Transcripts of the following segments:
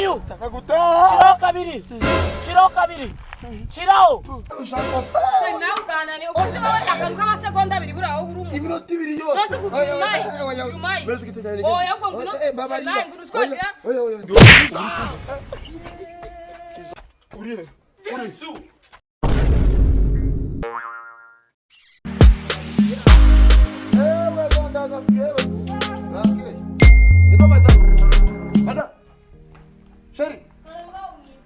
Chiu. Chirao kabiri. Chirao kabiri. Chirao. Shana ugana ni ukoze bawe akaruka amasegonda abiri buri aho buri umuntu. Iminota ibiri yose. Yumai. Oya ngo ngino. Shana ngino twagira. Oya. Uri. Jesu. Sheri.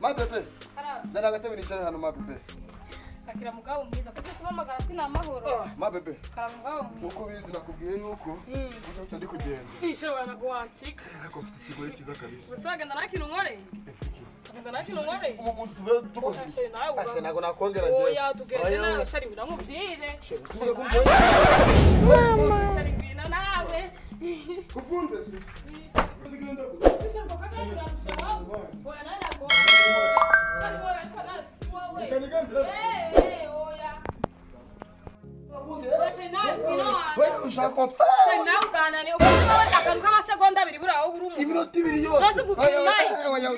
Ma bebe. Zana gatebe nicara hano ma bebe. Akira mugabo mwiza kuko tumamagara sina amahoro. Ma bebe. Kara mugabo mwiza. Uko bizi nakubwiye yuko uca ndi kugenda. Ishero yana guhansika. Ariko mfite ikigori cyiza kabisa. Usagenda nakino nkore. Agenda nakino nkore. Umuntu tuve dukoze. Ashe nago nakongera nje. Oya tugeze na shari biramubwire. Usibe kumva. Mama. Shari bina nawe. Kufunde si. Sigenda. Shari bakagenda rushaho. Oya nana go. Shari oya kana siwawe. Kaniganda. Oya. Ushaka Shana ugana ni ukoze bawe akaruka amasegonda abiri buri aho buri umuntu. iminota ibiri yose. Yumai. Oya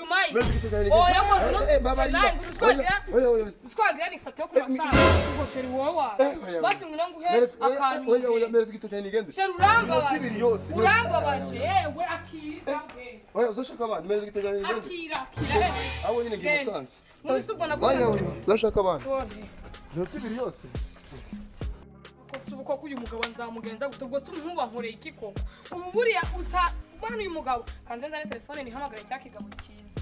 ngo ngino. Shana ngino twagira. Oya. Twagira ni statue ko masanga. Ngo sheri wowa. Basi ngino nguhe akantu. Oya mereza igito cyane nigende. Sheri urambabaje. Ibiri yose. Urambabaje. Yewe akira bwe. Oya uzoshaka abantu mereza igito cyane nigende. Akira. Abo nyine ngimusanze. Muzi ubwo nagusanze. Oya ndashaka abantu. Tone. Iminota ibiri yose. Kosubuko kuyu mugabo nzamugenza guto ubwo sumwuba nkoreye iki koko. Ubu buriya usa bana uyu mugabo kanze nzane telefone nihamagara cyakigabo cyiza.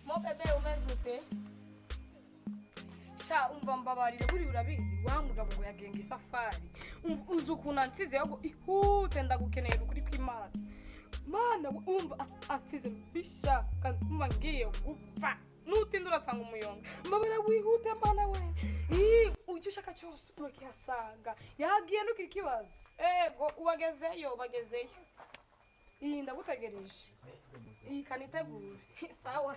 Mo bebe umezute. Sha umva mbabarire buri urabizi wa mugabo ngo yagenga isafari. Uzi ukuntu ansize yago ihute ndagukeneye ukuri kw'Imana. Mana umva atize bisha kandi umva ngiye gupfa nutindura sanga umuyonga mbabara wihute mana we ujye ushaka cyose urakihasanga yagiye nukira ikibazo ego ubagezeyo ndagutegereje kanitegure sawa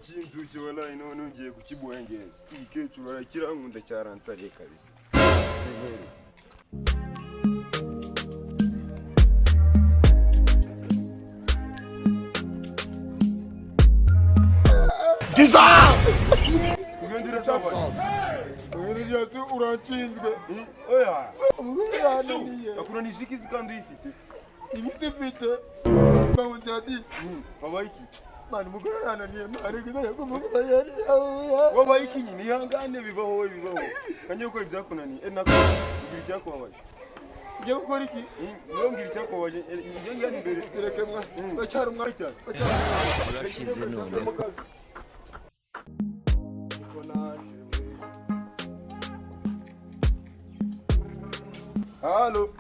Kintu wala ino ngiye kukibwengeza ikecuru arakira nkunda cyaransariye kabisa Ugendera cyangwa ugendera cyangwa uranshinzwe oya akura nishikizi kandi ifite ibifite bawundira di abayiki Manu mugore ananiye ari gudaya ko mugore yari wabaye ikinyi nihangane bibaho kanye gukora ibyakunaniye nako ugira icyakubabaje ngiye gukora iki niyo ngira icyakubabaje ngiye ngani imbere reke mwa bacyara umwari cyane Urashize none Halo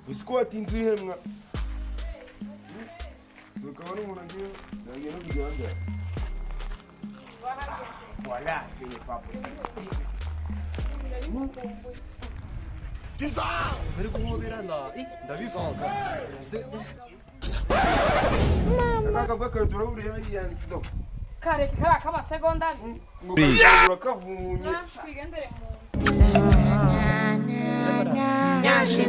Usiko atinzu ihemwa Ukabona umuntu ngiye no kugenda. Voilà, c'est pas possible. Kiza! bari guhoberana ndabivanza Kaka bwaka turaburi yani kidogo. Kare kikara kama segonda abiri. Ngo kavunye. Twigendere mu Nyashi.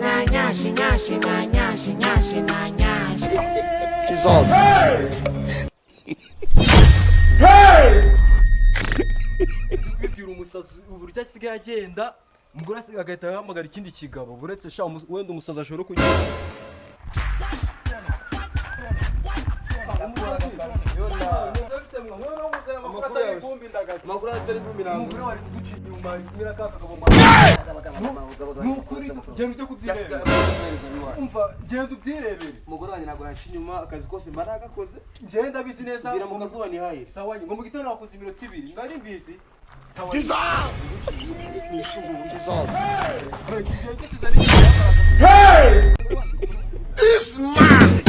Jesus. Bibwira umusazi uburyo asigaye agenda umugore asigaye agahita ahamagara ikindi kigabo buretse sha wenda umusazi ashobora kugenda Makuru atari vumbi nangu. umugore wari kuguca inyuma kimera kakagabo nukuri genda ujye kubyireba umva genda ubyirebere Umugore wanjye nagura nshi nyuma akazi kose maragakoze. ngenda bizi neza Bira mu kazuba ni hayi. sawa ngo mu gitondo nakoze iminota 2 ngari mbizi sawa Hey! This man!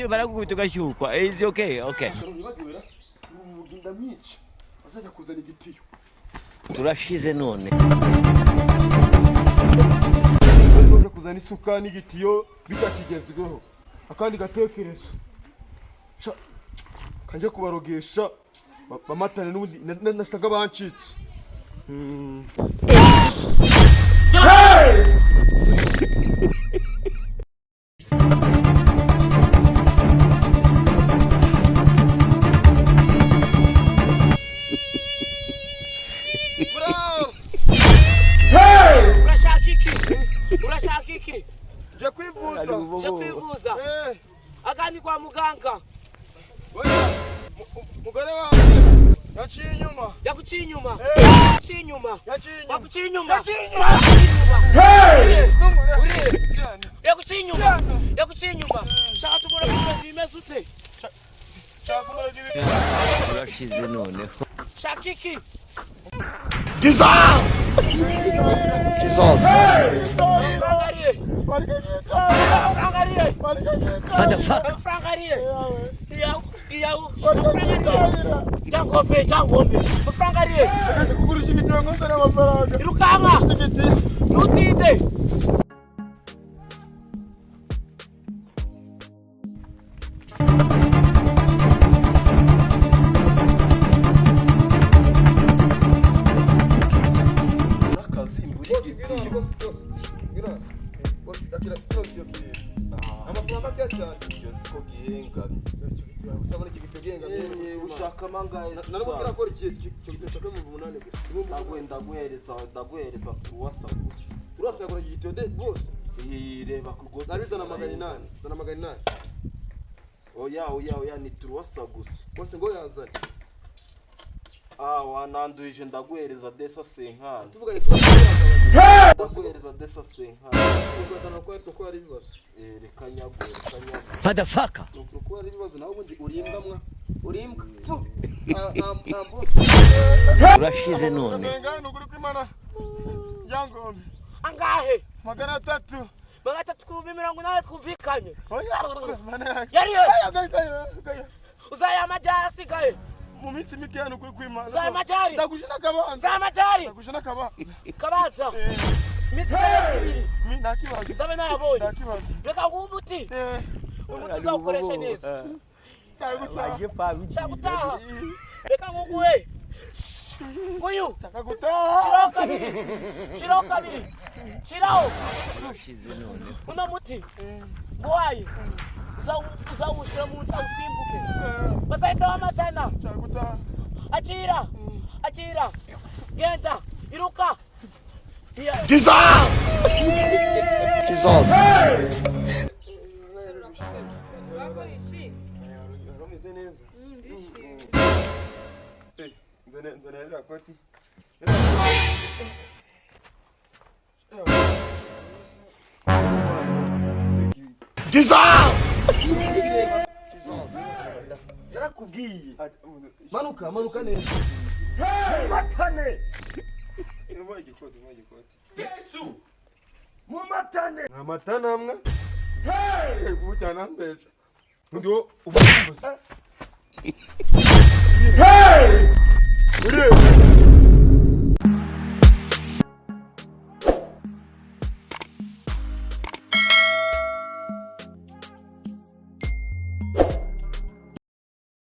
Baragukubita ugashyukwa. It's okay. urumogi ndamwica azajya kuzana igitiyo. Turashize none. Ngombwa kuzana isuka n'igitiyo bitakigezweho. Akandi gatekerezo. Kanje kubarogesha bamatane n'ubundi nasaga bancitse. Urashaka iki? Je kwivuza. Akandi kwa muganga. Mugore wanjye yaciye inyuma. Yakuciye inyuma. Shaka tumura bimeze ute? Turashize none. Shaka iki? Jesus! Ushaka mangaye ndaguhereza tuwasa gusa. Turasa yakora igitiyo de bose. Reba kugoza Nabizana 800. Zana 800. Oya ni tuwasa gusa. Bose ngo yazane. Wananduje ndaguhereza desa senkana. Tuvuganye turasa. Ndaguhereza desa senkana. Tugotana ko ari ibibazo. Reka nyagwe. Motherfucker. Nuko ari ibibazo nawe ubundi urimbwa. Turashize none. Ngano kuri kwimana. Yangombe. Angahe? 300. 380 twumvikanye. Oya. Yari Gaya. Uzaya amajyari asigaye. Mu minsi mike hano kuri kwimana. Uzaya amajyari. Ndagushina kabanza. Uzaya amajyari. Ndagushina kabanza. Kabaza. Misi kabiri. Mi nakibazo. Ndabe nabonye. Nakibazo. Reka ngumuti. Umuti uzakoresha neza. Chakutaha. Reka nguguhe. Nguyu. Chakutaha. Chiro kabiri. Chiro. Turashize none. Una muti. Ngwaye. Uzawushira mu usimbuke. Basaita wamatana. Chakutaha. Achira. Genda. Iruka. Jesus! Ngameze neza. Nzanira koti. Jesus! Yarakubwiye. Manuka neza. Matane. Mwa igikoti. Yesu! Mumatane. Amatana amwe. Hey! Kumutana mbeje. Ndio uvuze. Hey! Uri